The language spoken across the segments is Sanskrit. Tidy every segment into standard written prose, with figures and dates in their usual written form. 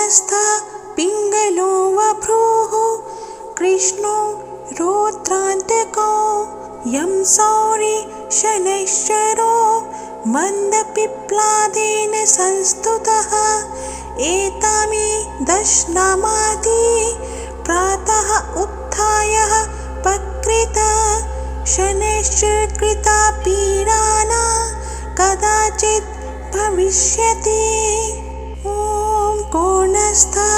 कोणस्थः पिङ्गलो वभ्रुः कृष्णो रौद्रान्तिको यं सौरि शनैश्चरो मन्दपिप्लादेन संस्तुतः एतामि दशनामादि प्रातः उत्थाय पकृत शनैश्च कृता पीडाना कदाचित् भविष्यति। ॐ कोणस्थः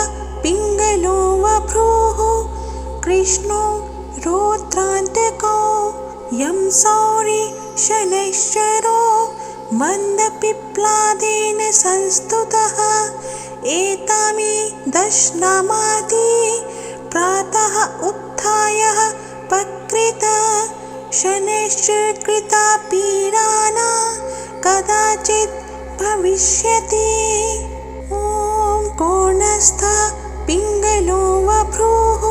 पिङ्गलो वभ्रुः कृष्णो रौद्रान्तिको यं सौरि शनैश्चरो मन्दपिप्लादेन संस्तुतः एतामि दशनामादि प्रातः उत्थाय पकृत शनैश्च कृता पीडाना कदाचित् भविष्यति। ॐ कोणस्थः पिङ्गलो वभ्रुः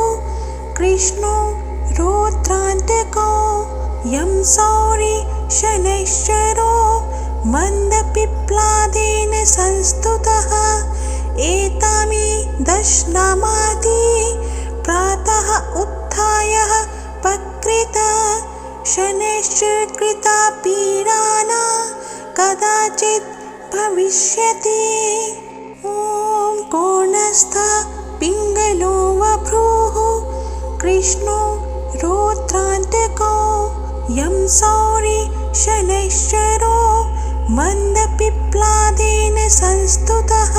कृष्णो रौद्रान्तिको यं सौरि शनैश्चरो मन्दपिप्लादेन संस्तुतः एतामि दशनामादि प्रातः उत्थाय पकृत शनैश्च कृता पीडाना कदाचित् भविष्यति। ॐ कोणस्थः पिङ्गलो वभ्रुः कृष्णो रौद्रान्तिको यं सौरि शनैश्चरो मन्दपिप्लादेन संस्तुतः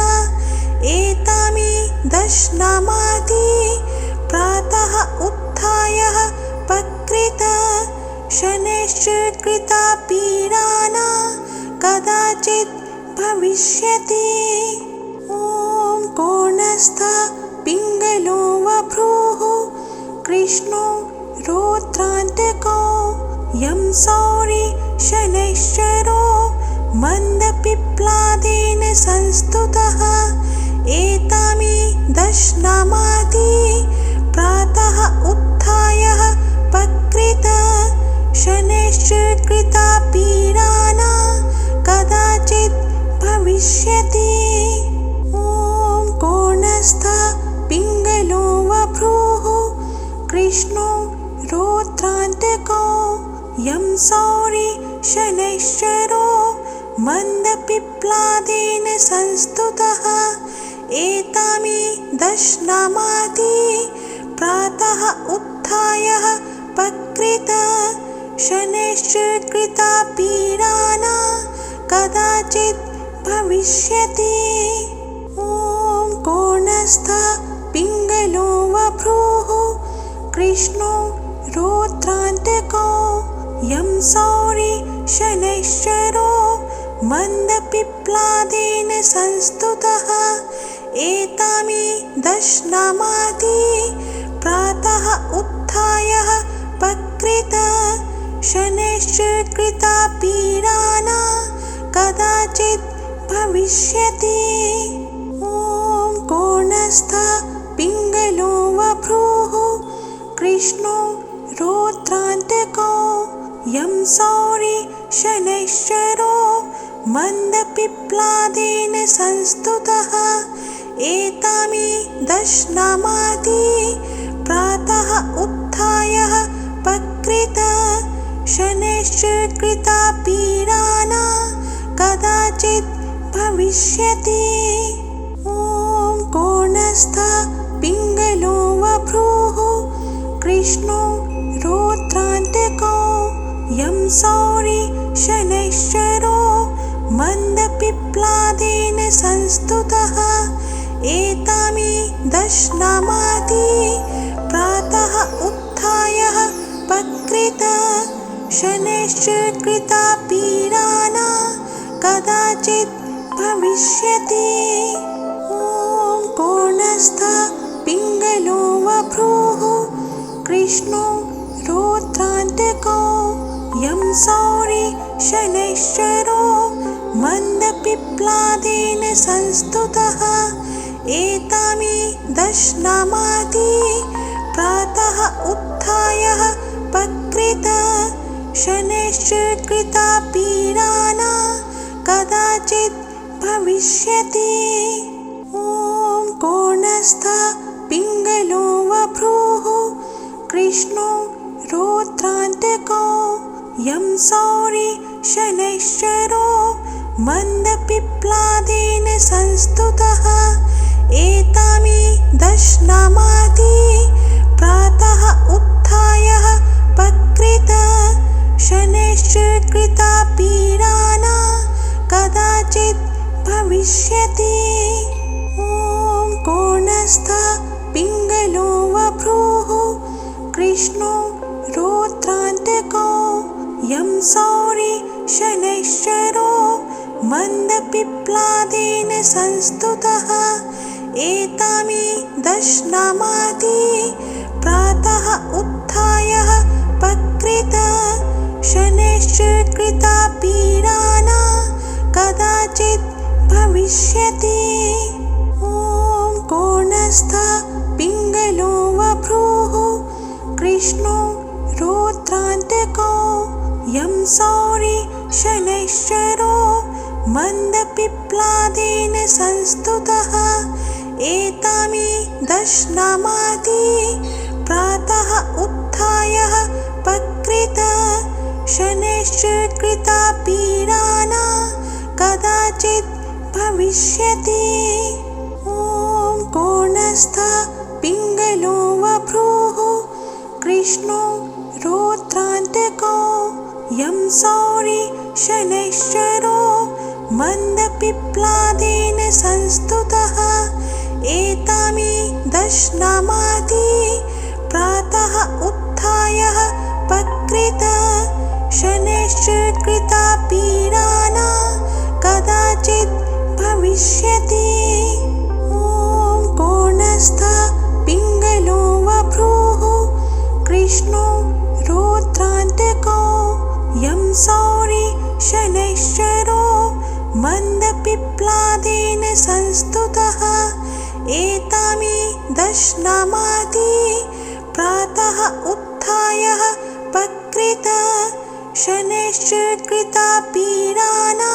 एतामि दशनामादि प्रातः उत्थाय पकृत शनैश्च कृता पीडाना कदाचित् भविष्यति। ॐ कोणस्थः पिङ्गलो वभ्रुः कृष्णो रौद्रान्तिको यं सौरि शनैश्चरो मन्दपिप्लादेन संस्तुतः एतामि दशनामादि प्रातः उत्थाय पकृत शनैश्च कृता पीडाना कदाचित् भविष्यति। ॐ कोणस्थः पिङ्गलो वभ्रुः कृष्णो रौद्रान्तिको यं सौरि शनैश्चरो मन्दपिप्लादेन संस्तुतः एतामि दशनामादि प्रातः उत्थाय पकृत शनैश्च कृता पीडाना कदाचित् भविष्यति। ॐ कोणस्थः पिङ्गलो वभ्रुः कृष्णो रौद्रान्तिको यं सौरि शनैश्चरो मन्दपिप्लादेन संस्तुतः एतामि दशनामादि प्रातः उत्थाय पकृत शनैश्च कृता पीडाना कदाचित् भविष्यति। ॐ कोणस्थः पिङ्गलो वभ्रुः कृष्णो रौद्रान्तिको यं सौरि शनैश्चरो मन्दपिप्लादेन संस्तुतः एतामि दशनामादि प्रातः उत्थाय पकृत शनैश्च कृता पीडाना कदाचित् भविष्यति। ॐ कोणस्थः पिङ्गलो वभ्रुः कृष्णो रौद्रान्तिको यं सौरि शनैश्चरो मन्दपिप्लादेन संस्तुतः एतामि दशनामादि प्रातः उत्थाय पकृत शनैश्च कृता पीडाना कदाचित् भविष्यति। ॐ कोणस्थः पिङ्गलो वभ्रुः कृष्णो रौद्रान्तिको यं सौरि शनैश्चरो मन्दपिप्लादेन संस्तुतः एतामि दशनामादि प्रातः उत्थाय पकृत शनैश्च कृता पीडाना कदाचित् भविष्यति। ॐ कोणस्थः पिङ्गलो वभ्रुः कृष्णो रौद्रान्तको यं सौरि शनैश्चरो मन्दपिप्लादेन संस्तुतः एतामि दशनामाति प्रातः उत्थाय पकृत शनैश्चकृता पीडाना कदाचित् भविष्यति। ॐ कोणस्थः पिङ्गलो वभ्रुः कृष्णो रौद्रान्तको यं सौरि शनैश्चरो मन्दपिप्लादेन संस्तुतः एतामि दशनामाति प्रातः उत्थाय पकृत शनैश्चकृता पीडाना कदाचित् भविष्यति। ॐ कोणस्थः पिङ्गलो वभ्रुः कृष्णो रौद्रान्तको यं सौरि शनैश्चरो मन्दपिप्लादेन संस्तुतः एतामि दशनामाति प्रातः उत्थाय पकृत शनैश्चकृता पीडाना कदाचित् भविष्यति। ॐ कोणस्थः पिङ्गलो वभ्रुः कृष्णो रौद्रान्तको यं सौरि शनैश्चरो मन्दपिप्लादेन संस्तुतः एतामि दशनामाति प्रातः उत्थाय पकृत शनैश्चकृता पीडाना कदाचित् भविष्यति। ॐ कोणस्थः पिङ्गलो वभ्रुः कृष्णो रौद्रान्तको यं सौरि शनैश्चरो मन्दपिप्लादेन संस्तुतः एतामि दशनामाति प्रातः उत्थाय पकृत शनैश्चकृता पीडाना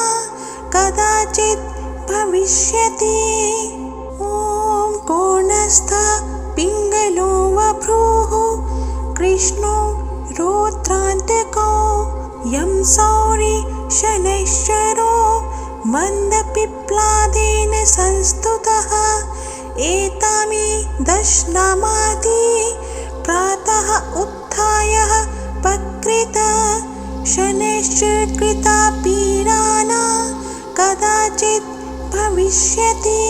कदाचित् भविष्यति। ॐ कोणस्थः पिङ्गलो वभ्रुः कृष्णो रौद्रान्तको यं सौरि शनैश्चरो मन्दपिप्लादेन संस्तुतः एतामि दशनामाति प्रातः उत्थाय पकृत शनैश्चकृता पीडाना कदाचित् भविष्यति।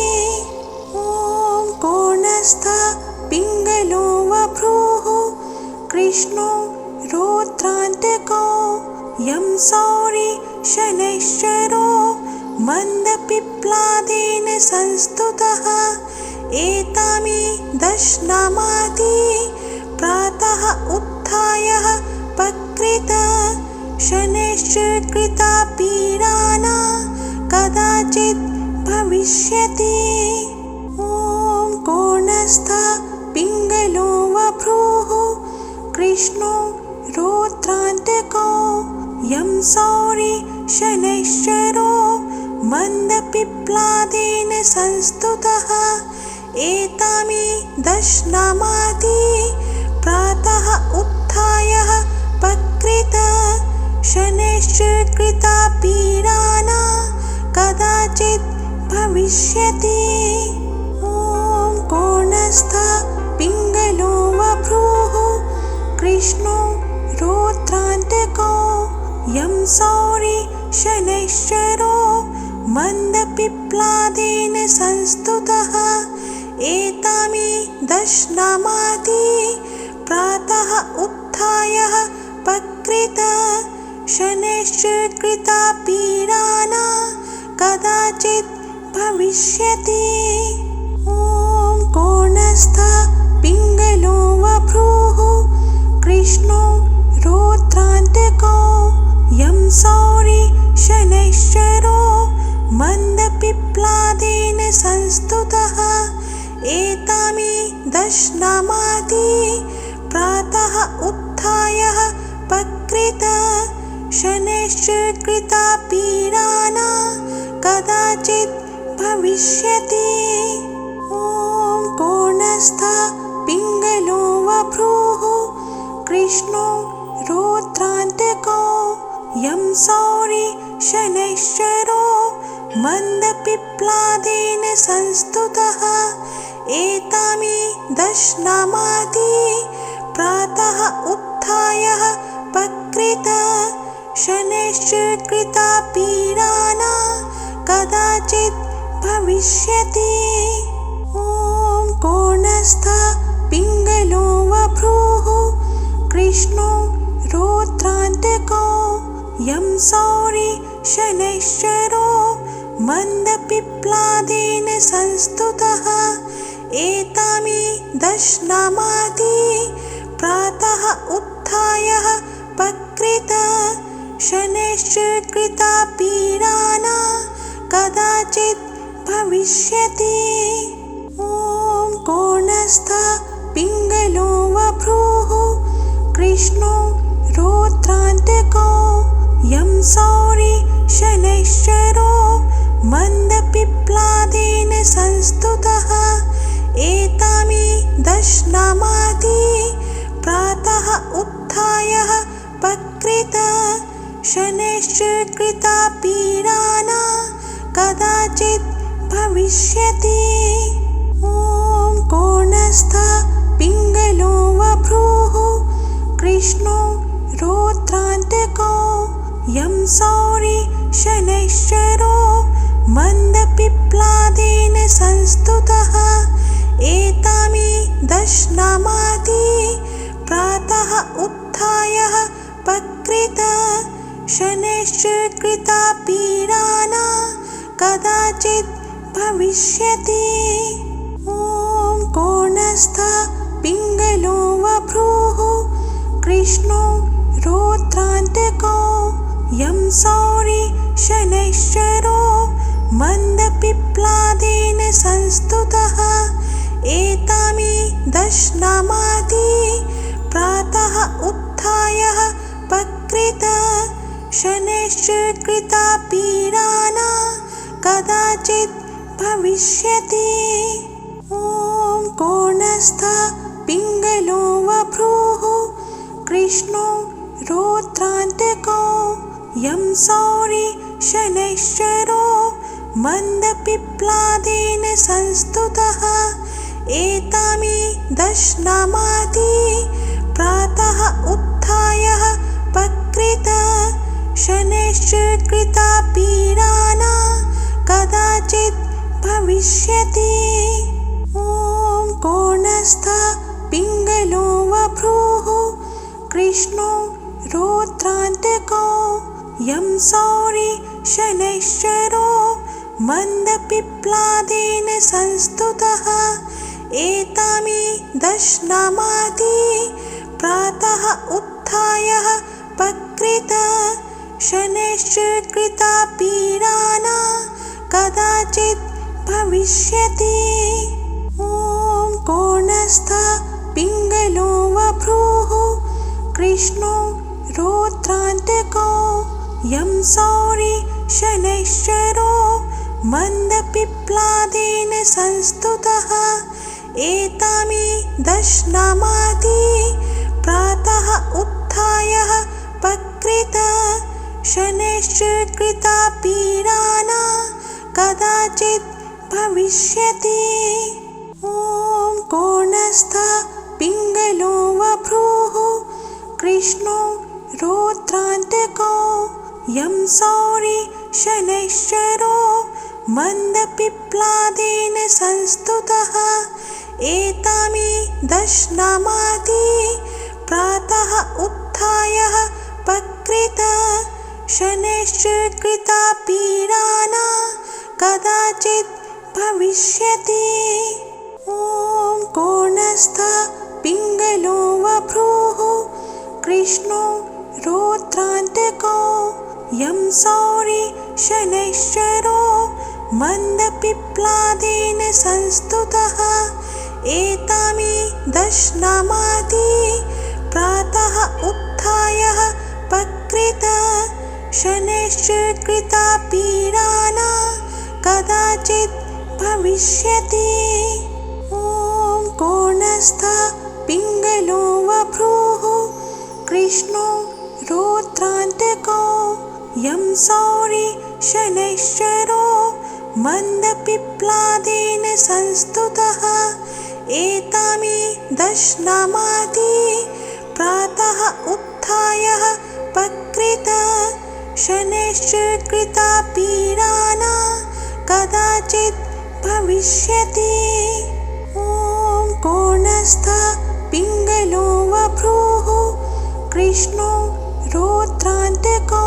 ॐ कोणस्थः पिङ्गलो वभ्रुः कृष्णो रौद्रान्तको यं सौरि शनैश्चरो मन्दपिप्लादेन संस्तुतः एतामि दशनामाति प्रातः उत्थाय पकृत शनैश्चकृता पीडाना कदाचित् भविष्यति। ॐ कोणस्थः पिङ्गलो वभ्रुः कृष्णो रौद्रान्तको यं सौरि शनैश्चरो मन्दपिप्लादेन संस्तुतः एतामि दशनामाति प्रातः उत्थाय पकृत शनैश्चकृता पीडाना कदाचित् भविष्यति। ॐ कोणस्थः पिङ्गलो वभ्रुः कृष्णो रौद्रान्तको यं सौरि शनैश्चरो मन्दपिप्लादेन संस्तुतः एतामि दशनामाति प्रातः उत्थाय पकृत शनैश्चकृता पीडाना कदाचित् भविष्यति। ॐ कोणस्थः पिङ्गलो वभ्रुः कृष्णो रौद्रान्तको यं सौरि शनैश्चरो मन्दपिप्लादेन संस्तुतः एतामि दशनामाति प्रातः उत्थाय पकृत शनैश्चकृता पीडाना कदाचित् भविष्यति। ॐ कोणस्थः पिङ्गलो वभ्रुः कृष्णो रौद्रान्तिको यं सौरि शनैश्चरो मन्दपिप्लादेन संस्तुतः एतामि दशनामाति प्रातः उत्थाय पकृत शनैश्चकृता पीडाना कदाचित् भविष्यति। ॐ कोणस्थः पिङ्गलो वभ्रुः कृष्णो रौद्रान्तिको यं सौरि शनैश्चरो मन्दपिप्लादेन संस्तुतः एतामि दशनामाति प्रातः उत्थाय पकृत शनैश्चकृता पीडाना कदाचित् भविष्यति। ॐ कोणस्थः पिङ्गलो वभ्रुः कृष्णो रौद्रान्तिको यं सौरि शनैश्चरो मन्दपिप्लादेन संस्तुतः एतामि दशनामाति प्रातः उत्थाय पकृत शनैश्चकृता पीडाना कदाचित् भविष्यति। ॐ कोणस्थः पिङ्गलो वभ्रुः कृष्णो रौद्रान्तिको यं सौरि शनैश्चरो मन्दपिप्लादेन संस्तुतः एतामि दशनामाति प्रातः उत्थाय पकृत शनैश्चकृता पीडाना कदाचित् भविष्यति। ॐ कोणस्थः पिङ्गलो वभ्रुः कृष्णो रौद्रान्तिको यं सौरि शनैश्चरो मन्दपिप्लादेन संस्तुतः एतामि दशनामाति प्रातः उत्थाय पकृत शनैश्चकृता पीडाना कदाचित् भविष्यति। ॐ कोणस्थः पिङ्गलो वभ्रुः कृष्णो रौद्रान्तिको यं सौरि शनैश्चरो मन्दपिप्लादेन संस्तुतः एतामि दशनामाति प्रातः उत्थाय पकृत शनैश्चकृता पीडाना कदाचित् भविष्यति। ॐ कोणस्थः पिङ्गलो वभ्रुः कृष्णो रौद्रान्तिको यं सौरि शनैश्चरो मन्दपिप्लादेन संस्तुतः एतामि दशनामाति प्रातः उत्थाय पकृत शनैश्चकृता पीडाना कदाचित् भविष्यति। ॐ कोणस्थः पिङ्गलो वभ्रुः कृष्णो रौद्रान्तिको यं सौरि शनैश्चरो मन्दपिप्लादेन संस्तुतः एतामि दशनामाति प्रातः उत्थाय पकृत शनैश्चकृता पीडाना कदाचित् भविष्यति। ॐ कोणस्थः पिङ्गलो वभ्रुः कृष्णो रौद्रान्तिको यं सौरि शनैश्चरो मन्दपिप्लादेन संस्तुतः एतामि दशनामाति प्रातः उत्थाय पकृत शनैश्चकृता पीडाना कदाचित् भविष्यति। ॐ कोणस्थः पिङ्गलो वभ्रुः कृष्णो रौद्रान्तिको यं सौरि शनैश्चरो मन्दपिप्लादेन संस्तुतः एतामि दशनामाति प्रातः उत्थाय पकृत शनैश्चकृता पीडाना कदाचित् भविष्यति। ॐ कोणस्थः पिङ्गलो वभ्रुः कृष्णो रौद्रान्तको यं सौरि शनैश्चरो मन्दपिप्लादेन संस्तुतः एतामि दशनामाति प्रातः उत्थाय पकृत शनैश्चरकृता पीडाना कदाचित् भविष्यति। ॐ कोणस्थः पिङ्गलो वभ्रुः कृष्णो रौद्रान्तको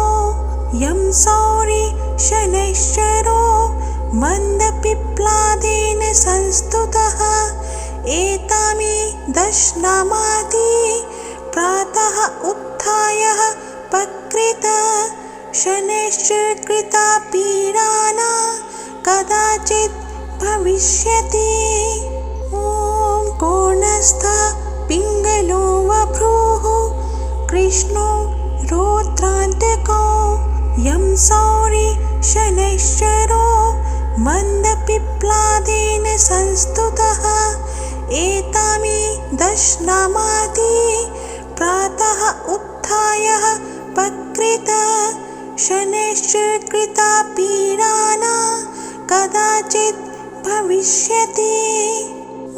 यं सौरि शनैश्चरो मन्दपिप्लादेन संस्तुतः एतामि दशनामाति प्रातः उत्थाय पकृत शनैश्चरकृता पीडाना कदाचित् भविष्यति। ॐ कोणस्थः पिङ्गलो वभ्रुः कृष्णो रौद्रान्तको यं सौरि शनैश्चरो मन्दपिप्लादेन संस्तुतः एतामि दशनामाति प्रातः उत्थाय पकृत शनैश्चरकृता पीडाना कदाचित् भविष्यति।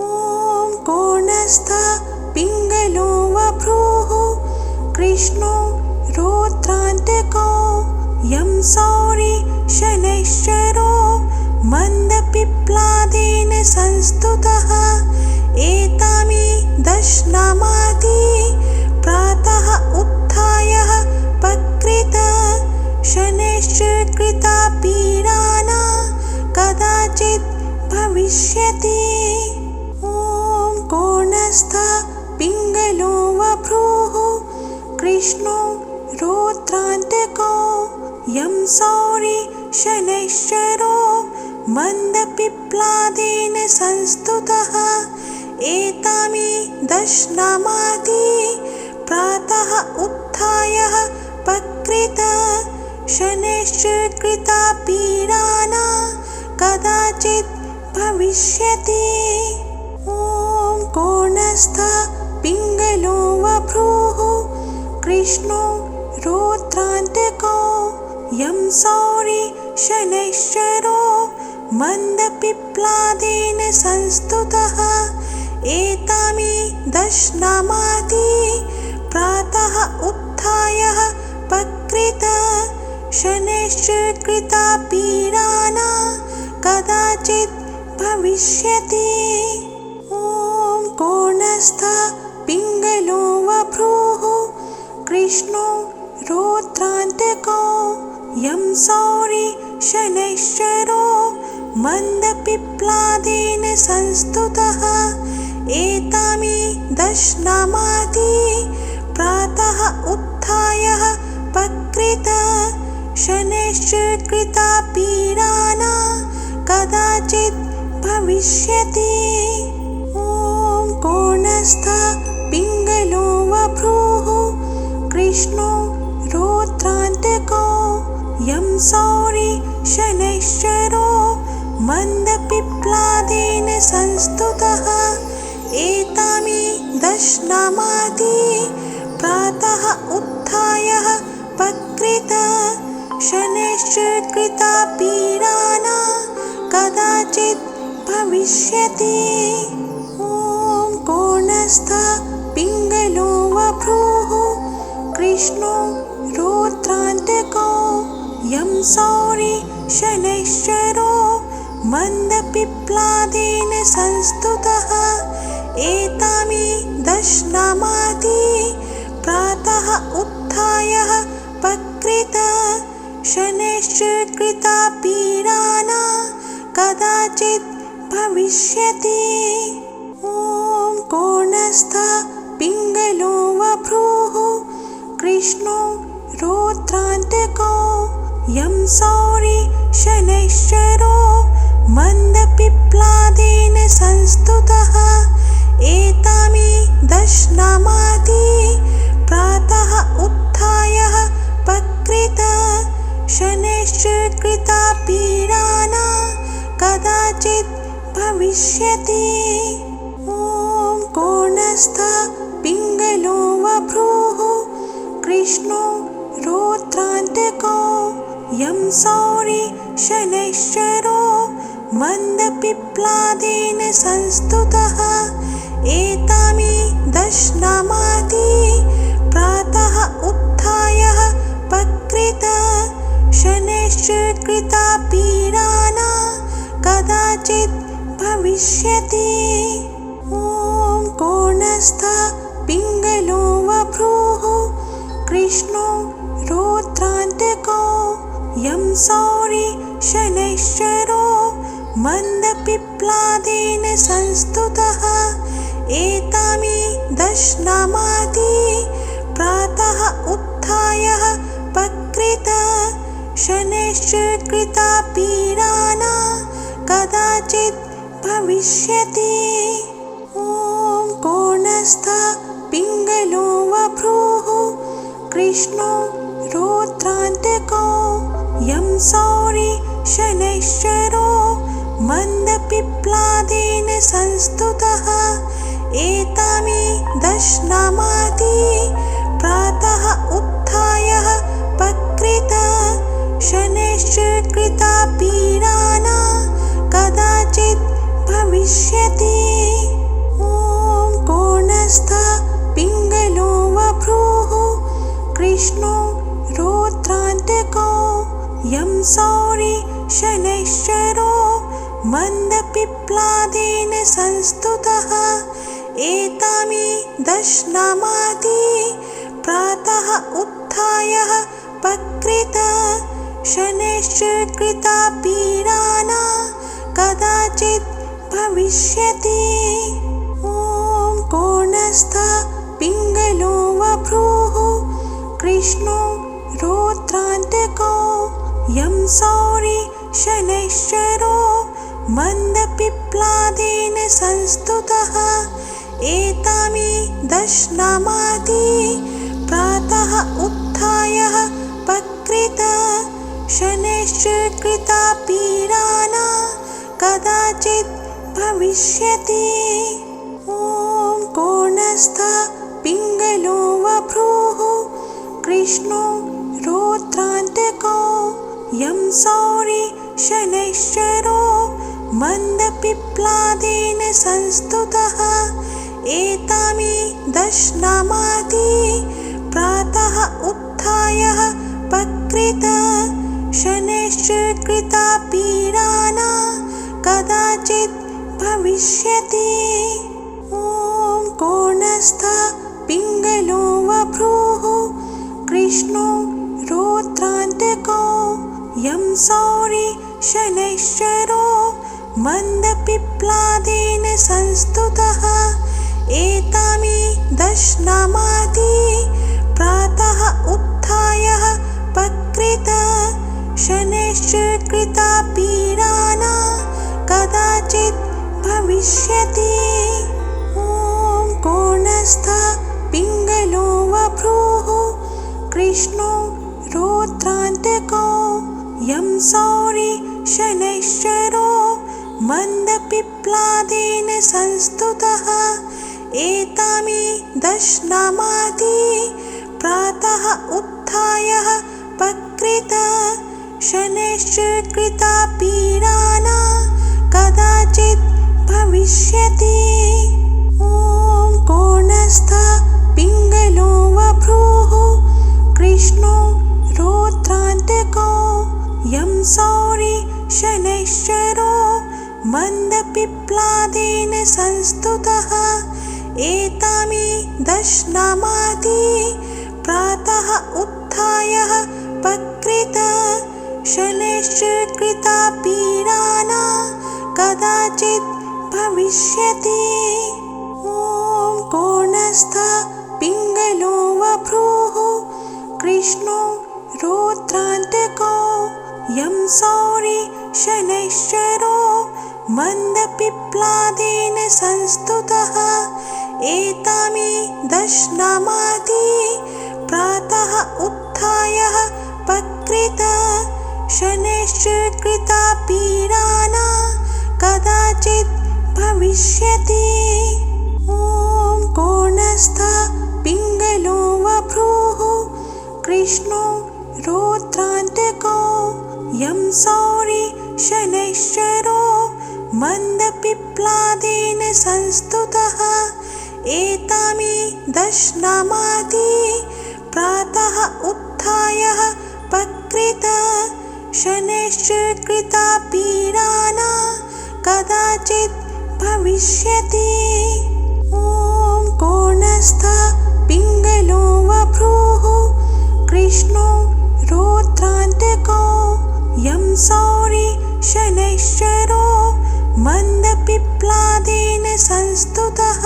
ॐ कोणस्थः पिङ्गलो वभ्रुः कृष्णो रौद्रान्तको यं सौरि शनैश्चरो मन्दपिप्लादेन संस्तुतः एतामि दशनामाति प्रातः उत्थाय पकृत शनैश्चरकृता पीडाना कदाचित् भविष्यति। ॐ कोणस्थः पिङ्गलो वभ्रुः कृष्णो रौद्रान्तको यं सौरि शनैश्चरो मन्दपिप्लादेन संस्तुतः एतामि दशनामाति प्रातः उत्थाय पकृत शनैश्चरकृता पीडाना कदाचित् भविष्यति। ॐ कोणस्थः पिङ्गलो वभ्रुः कृष्णो रौद्रान्तको यं सौरि शनैश्चरो मन्दपिप्लादेन संस्तुतः एतामि दशनामाति प्रातः उत्थाय पकृत शनैश्चरकृता पीडाना कदाचित् भविष्यति। ॐ कोणस्थः पिङ्गलो वभ्रुः कृष्णो रौद्रान्तको यं सौरि शनैश्चरो मन्दपिप्लादेन संस्तुतः एतामि दशनामाति प्रातः उत्थाय पकृत शनैश्चरकृता पीडाना कदाचित् भविष्यति। ॐ कोणस्थः पिङ्गलो वभ्रुः कृष्णो रौद्रान्तको यं सौरि शनैश्चरो मन्दपिप्लादेन संस्तुतः एतामि दशनामाति प्रातः उत्थाय पकृत शनैश्चरकृता पीडाना कदाचित् भविष्यति। ॐ कोणस्थः पिङ्गलो वभ्रुः कृष्णो रौद्रान्तको यं सौरि शनैश्चरो मन्दपिप्लादेन संस्तुतः एतामि दशनामाति प्रातः उत्थाय पकृत शनैश्चरकृता पीडाना कदाचित् भविष्यति। ॐ कोणस्थः पिङ्गलो वभ्रुः कृष्णो रौद्रान्तको यं सौरि शनैश्चरो मन्दपिप्लादेन संस्तुतः एतामि दशनामाति प्रातः उत्थाय पकृत शनैश्चरकृता पीडाना कदाचित् भविष्यति। ॐ कोणस्थः पिङ्गलो वभ्रुः कृष्णो रौद्रान्तिको यं सौरि शनैश्चरो मन्दपिप्लादेन संस्तुतः एतामि दशनामाति प्रातः उत्थाय पकृत शनैश्चकृता पीडाना कदाचित् भविष्यति। ॐ कोणस्थः पिङ्गलो वभ्रुः कृष्णो रौद्रान्तिको यं सौरि शनैश्चरो मन्दपिप्लादेन संस्तुतः एतामि दशनामाति प्रातः उत्थाय पकृत शनैश्चकृता पीडाना कदाचित् भविष्यति। ॐ कोणस्थः पिङ्गलो वभ्रुः कृष्णो रौद्रान्तिको यं सौरि शनैश्चरो मन्दपिप्लादेन संस्तुतः एतामि दशनामाति प्रातः उत्थाय पकृत शनैश्चकृता पीडाना कदाचित् भविष्यति। ॐ कोणस्थः पिङ्गलो वभ्रुः कृष्णो रौद्रान्तिको यं सौरि शनैश्चरो मन्दपिप्लादेन संस्तुतः एतामि दशनामाति प्रातः उत्थाय पकृत शनैश्चकृता पीडाना कदाचित् भविष्यति। ॐ कोणस्थः पिङ्गलो वभ्रुः कृष्णो रौद्रान्तिको यं सौरि शनैश्चरो मन्दपिप्लादेन संस्तुतः एतामि दशनामाति प्रातः उत्थाय पकृत शनैश्चकृता पीडाना कदाचित् भविष्यति। ॐ कोणस्थः पिङ्गलो वभ्रुः कृष्णो रौद्रान्तिको यं सौरि शनैश्चरो मन्दपिप्लादेन संस्तुतः एतामि दशनामाति प्रातः उत्थाय पकृत शनैश्चकृता पीडाना कदाचित् भविष्यति। ॐ कोणस्थः पिङ्गलो वभ्रुः कृष्णो रौद्रान्तिको यं सौरि शनैश्चरो मन्दपिप्लादेन संस्तुतः एतामि दशनामाति प्रातः उत्थाय पकृत शनैश्चकृता पीडाना कदाचित् भविष्यति। ॐ कोणस्थः पिङ्गलो वभ्रुः कृष्णो रौद्रान्तिको यं सौरि शनैश्चरो मन्दपिप्लादेन संस्तुतः एतामि दशनामाति प्रातः उत्थाय पकृत शनैश्चकृता पीडाना कदाचित् भविष्यति। ॐ कोणस्थः पिङ्गलो वभ्रुः कृष्णो रौद्रान्तिको यं सौरि शनैश्चरो मन्दपिप्लादेन संस्तुतः एतामि दशनामाति प्रातः उत्थाय पकृत शनैश्चकृता पीडाना कदाचित् भविष्यति। ॐ कोणस्थः पिङ्गलो वभ्रुः कृष्णो रौद्रान्तिको यं सौरि शनैश्चरो मन्दपिप्लादेन संस्तुतः एतामि दशनामाति प्रातः उत्थाय पकृत शनैश्चकृता पीडाना कदाचित् भविष्यति। कोणस्थः पिङ्गलो वभ्रुः कृष्णो रौद्रान्तको यं सौरि शनैश्चरो मन्दपिप्लादेन संस्तुतः एतामि दशनामादि प्रातः उत्थाय पकृत शनैश्च कृता पीडा कदाचित् भविष्यति। ॐ कोणस्थः पिङ्गलो वभ्रुः कृष्णो रौद्रान्तको यं सौरि शनैश्चरो मन्दपिप्लादेन संस्तुतः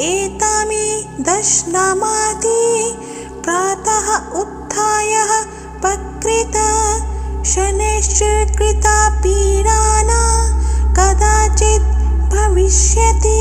एतामि दशनामादि प्रातः उत्थाय पकृत शनैश्च कृता पीडा कदाचित् भविष्यति।